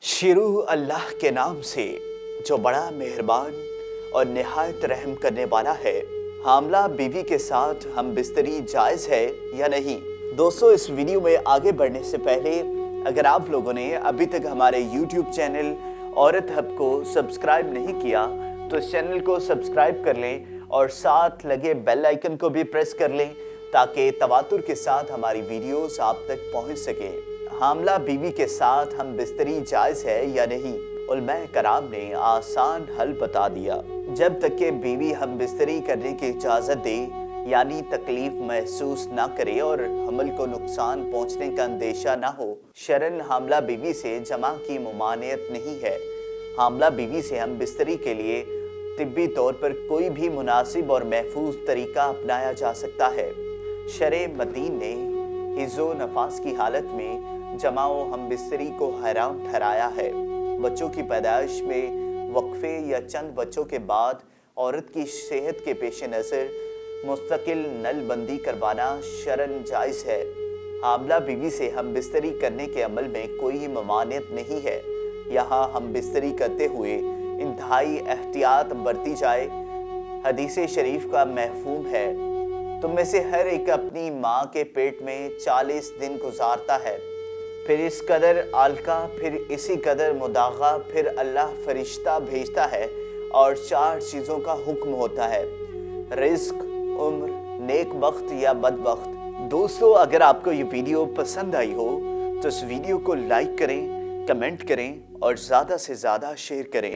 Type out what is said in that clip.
शुरू अल्लाह के नाम से जो बड़ा मेहरबान और निहायत रहम करने वाला है। हामला बीवी के साथ हम बिस्तरी जायज़ है या नहीं? दोस्तों, इस वीडियो में आगे बढ़ने से पहले अगर आप लोगों ने अभी तक हमारे YouTube चैनल औरत हब को सब्सक्राइब नहीं किया तो इस चैनल को सब्सक्राइब कर लें और साथ लगे बेल आइकन को भी प्रेस कर लें ताकि तवातुर के साथ हमारी वीडियोस आप तक पहुंच सके। हामला बीवी के साथ हम बिस्तरी जायज़ है या नहीं? उलमाए कराम ने आसान हल बता दिया। जब तक कि बीवी हम बिस्तरी करने की इजाज़त दे, यानी तकलीफ महसूस ना करे और हमल को नुकसान पहुंचने का अंदेशा ना हो, शरन हामला बीवी से जमा की मुमानियत नहीं है। हामला बीवी से हम बिस्तरी के लिए तिब्बी तौर पर कोई भी मुनासिब और महफूज तरीका अपनाया जा सकता है। शरे मदीन ने हिज़ो नफास की हालत में जमाओ हम बिस्तरी को हराम ठहराया है। बच्चों की पैदाइश में वक्फे या चंद बच्चों के बाद औरत की सेहत के पेश नज़र मुस्तकिल नलबंदी करवाना शरन जायज़ है। हामला बीवी से हम बिस्तरी करने के अमल में कोई ममानियत नहीं है। यहाँ हम बिस्तरी करते हुए इंतहाई एहतियात बरती जाए। हदीस शरीफ का महफूम है, तुम में से हर एक अपनी माँ के पेट में 40 दिन गुजारता है, फिर इस कदर आलका, फिर इसी कदर मुदागा, फिर अल्लाह फरिश्ता भेजता है और 4 चीज़ों का हुक्म होता है, रिज़्क, उम्र, नेक बख्त या बदबख्त। दोस्तों, अगर आपको ये वीडियो पसंद आई हो तो इस वीडियो को लाइक करें, कमेंट करें और ज़्यादा से ज़्यादा शेयर करें।